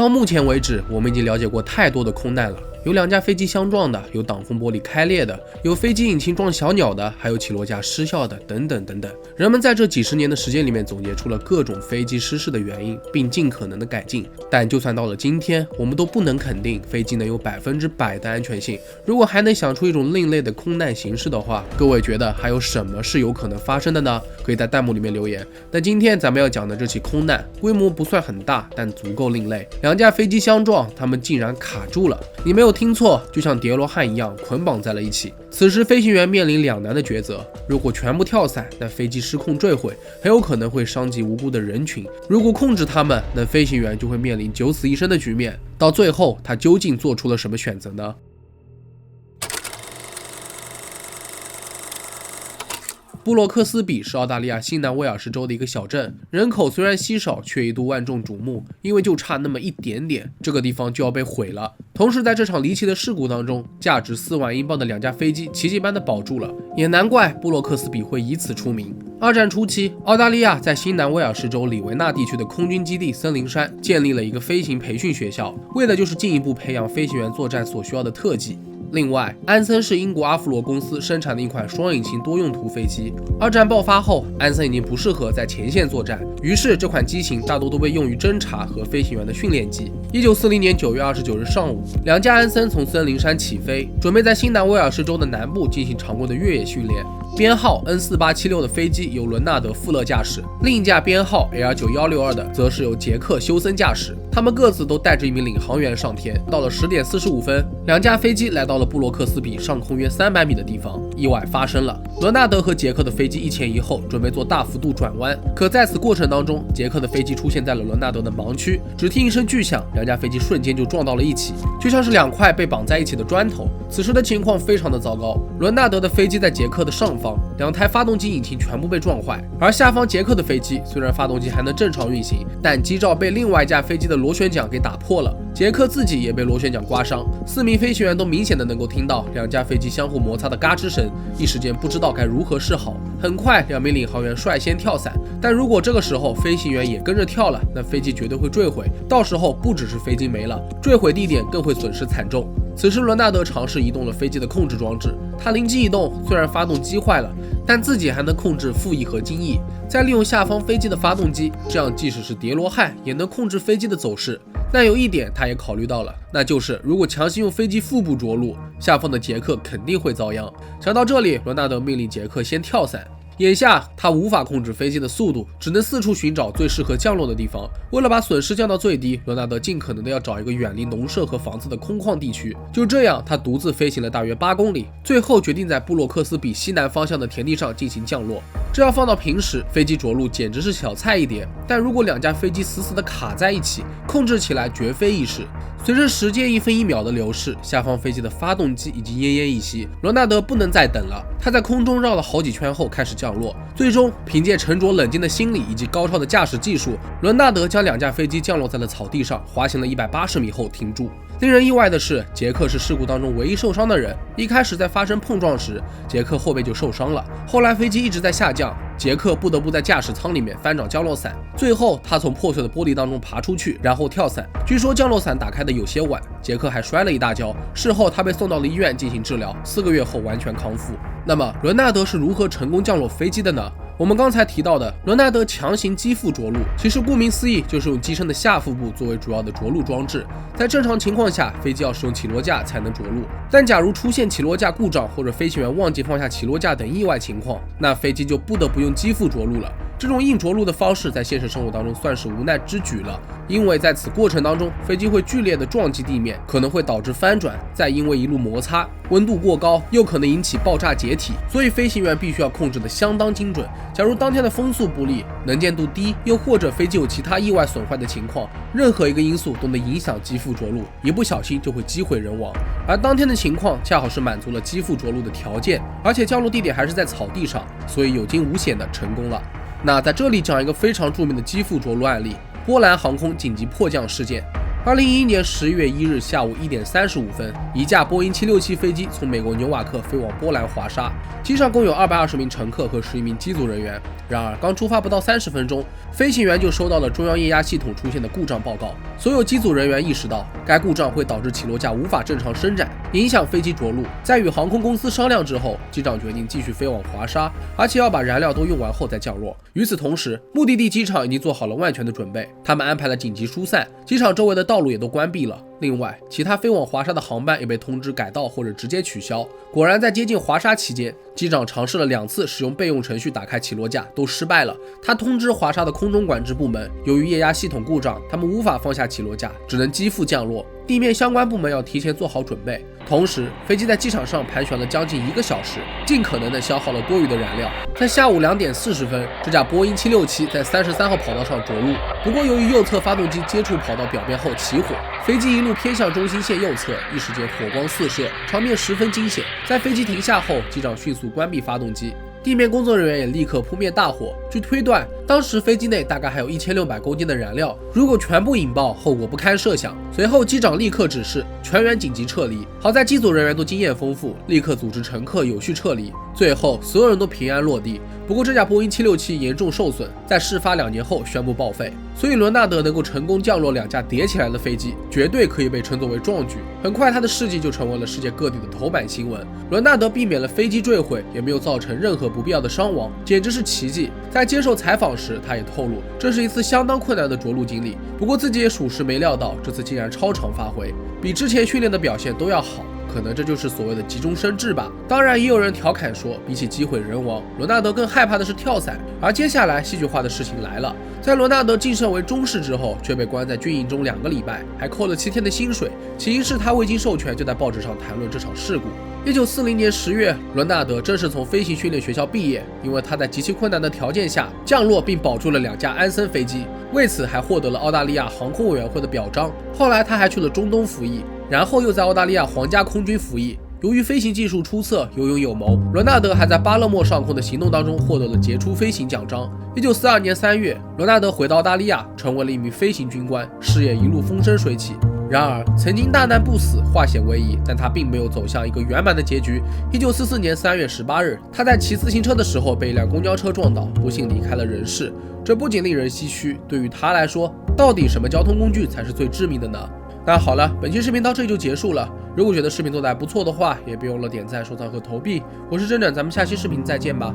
到目前为止，我们已经了解过太多的空难了。有两架飞机相撞的，有挡风玻璃开裂的，有飞机引擎撞小鸟的，还有起落架失效的，等等等等。人们在这几十年的时间里面总结出了各种飞机失事的原因，并尽可能的改进。但就算到了今天，我们都不能肯定飞机能有100%的安全性。如果还能想出一种另类的空难形式的话，各位觉得还有什么是有可能发生的呢？可以在弹幕里面留言。那今天咱们要讲的这起空难，规模不算很大，但足够另类。两架飞机相撞，它们竟然卡住了。你没有听错，就像叠罗汉一样捆绑在了一起。此时飞行员面临两难的抉择，如果全部跳伞，那飞机失控坠毁，很有可能会伤及无辜的人群；如果控制他们，那飞行员就会面临九死一生的局面。到最后，他究竟做出了什么选择呢？布洛克斯比是澳大利亚新南威尔士州的一个小镇，人口虽然稀少，却一度万众瞩目，因为就差那么一点点，这个地方就要被毁了。同时，在这场离奇的事故当中，价值4万英镑的两架飞机奇迹般的保住了，也难怪布洛克斯比会以此出名。二战初期，澳大利亚在新南威尔士州里维纳地区的空军基地森林山建立了一个飞行培训学校，为的就是进一步培养飞行员作战所需要的特技。另外，安森是英国阿弗罗公司生产的一款双引擎多用途飞机。二战爆发后，安森已经不适合在前线作战，于是这款机型大多都被用于侦察和飞行员的训练机。1940年9月29日上午，两架安森从森林山起飞，准备在新南威尔士州的南部进行常规的越野训练。编号 N4876 的飞机由伦纳德·富勒驾驶，另一架编号 L9162 的则是由杰克·休森驾驶。他们各自都带着一名领航员上天。到了10点45分，两架飞机来到了布洛克斯比上空约300米的地方，意外发生了。伦纳德和杰克的飞机一前一后，准备做大幅度转弯，可在此过程当中，杰克的飞机出现在了伦纳德的盲区，只听一声巨响，两架飞机瞬间就撞到了一起，就像是两块被绑在一起的砖头。此时的情况非常的糟糕，伦纳德的飞机在杰克的上方，两台发动机引擎全部被撞坏，而下方杰克的飞机虽然发动机还能正常运行，但机罩被另外一架飞机的螺旋桨给打破了，杰克自己也被螺旋桨刮伤。4名飞行员都明显的能够听到两架飞机相互摩擦的嘎吱声，一时间不知道该如何是好。很快，两名领航员率先跳伞，但如果这个时候飞行员也跟着跳了，那飞机绝对会坠毁，到时候不只是飞机没了，坠毁地点更会损失惨重。此时伦纳德尝试移动了飞机的控制装置，他灵机一动，虽然发动机坏了，但自己还能控制副翼和襟翼，再利用下方飞机的发动机，这样即使是叠罗汉也能控制飞机的走势。但有一点他也考虑到了，那就是如果强行用飞机腹部着陆，下方的杰克肯定会遭殃。想到这里，伦纳德命令杰克先跳伞。眼下他无法控制飞机的速度，只能四处寻找最适合降落的地方。为了把损失降到最低，伦纳德尽可能的要找一个远离农舍和房子的空旷地区。就这样，他独自飞行了大约8公里，最后决定在布洛克斯比西南方向的田地上进行降落。这要放到平时，飞机着陆简直是小菜一碟，但如果两架飞机死死的卡在一起，控制起来绝非易事。随着时间1分1秒的流逝，下方飞机的发动机已经奄奄一息，伦纳德不能再等了。他在空中绕了好几圈后开始降落，最终凭借沉着冷静的心理以及高超的驾驶技术，伦纳德将两架飞机降落在了草地上，滑行了180米后停住。令人意外的是，杰克是事故当中唯一受伤的人。一开始在发生碰撞时，杰克后背就受伤了，后来飞机一直在下降，杰克不得不在驾驶舱里面翻找降落伞，最后他从破碎的玻璃当中爬出去，然后跳伞。据说降落伞打开的有些晚，杰克还摔了一大跤，事后他被送到了医院进行治疗，4个月后完全康复。那么伦纳德是如何成功降落飞机的呢？我们刚才提到的伦纳德强行机腹着陆，其实顾名思义就是用机身的下腹部作为主要的着陆装置。在正常情况下，飞机要使用起落架才能着陆，但假如出现起落架故障或者飞行员忘记放下起落架等意外情况，那飞机就不得不用机腹着陆了。这种硬着陆的方式在现实生活当中算是无奈之举了，因为在此过程当中，飞机会剧烈的撞击地面，可能会导致翻转，再因为一路摩擦，温度过高又可能引起爆炸解体，所以飞行员必须要控制的相当精准。假如当天的风速不利，能见度低，又或者飞机有其他意外损坏的情况，任何一个因素都能影响机腹着陆，一不小心就会机毁人亡。而当天的情况恰好是满足了机腹着陆的条件，而且降落地点还是在草地上，所以有惊无险的成功了。那在这里讲一个非常著名的机腹着陆案例，波兰航空紧急迫降事件。2011年11月1日下午1点35分，一架波音767飞机从美国纽瓦克飞往波兰华沙，机上共有220名乘客和11名机组人员。然而，刚出发不到30分钟，飞行员就收到了中央液压系统出现的故障报告。所有机组人员意识到，该故障会导致起落架无法正常伸展，影响飞机着陆。在与航空公司商量之后，机长决定继续飞往华沙，而且要把燃料都用完后再降落。与此同时，目的地机场已经做好了万全的准备，他们安排了紧急疏散，机场周围的道路也都关闭了。另外，其他飞往华沙的航班也被通知改道或者直接取消。果然，在接近华沙期间，机长尝试了2次使用备用程序打开起落架，都失败了。他通知华沙的空中管制部门，由于液压系统故障，他们无法放下起落架，只能机腹降落。地面相关部门要提前做好准备。同时，飞机在机场上盘旋了将近1个小时，尽可能的消耗了多余的燃料。在下午2点40分，这架波音767在33号跑道上着陆。不过，由于右侧发动机接触跑道表面后起火，飞机一路偏向中心线右侧，一时间火光四射，场面十分惊险。在飞机停下后，机长迅速关闭发动机。地面工作人员也立刻扑灭大火。据推断，当时飞机内大概还有1600公斤的燃料，如果全部引爆，后果不堪设想。随后，机长立刻指示全员紧急撤离。好在机组人员都经验丰富，立刻组织乘客有序撤离。最后，所有人都平安落地。不过，这架波音767严重受损，在事发2年后宣布报废。所以，伦纳德能够成功降落2架叠起来的飞机，绝对可以被称作为壮举。很快，他的事迹就成为了世界各地的头版新闻。伦纳德避免了飞机坠毁，也没有造成任何不必要的伤亡，简直是奇迹。在接受采访时，他也透露，这是一次相当困难的着陆经历。不过自己也属实没料到，这次竟然超常发挥，比之前训练的表现都要好。可能这就是所谓的急中生智吧。当然，也有人调侃说，比起机毁人亡，罗纳德更害怕的是跳伞。而接下来戏剧化的事情来了，在罗纳德晋升为中士之后，却被关在军营中2个礼拜，还扣了7天的薪水。起因是他未经授权就在报纸上谈论这场事故。1940年10月，伦纳德正式从飞行训练学校毕业，因为他在极其困难的条件下降落并保住了2架安森飞机，为此还获得了澳大利亚航空委员会的表彰。后来他还去了中东服役，然后又在澳大利亚皇家空军服役。由于飞行技术出色，有勇有谋，伦纳德还在巴勒莫上空的行动当中获得了杰出飞行奖章。1942年3月，伦纳德回到澳大利亚，成为了一名飞行军官，事业一路风生水起。然而，曾经大难不死，化险为夷，但他并没有走向一个圆满的结局。1944年3月18日，他在骑自行车的时候被一辆公交车撞倒，不幸离开了人世。这不仅令人唏嘘，对于他来说，到底什么交通工具才是最致命的呢？那好了，本期视频到这里就结束了。如果觉得视频做得还不错的话，也别忘了点赞、收藏和投币。我是真真，咱们下期视频再见吧。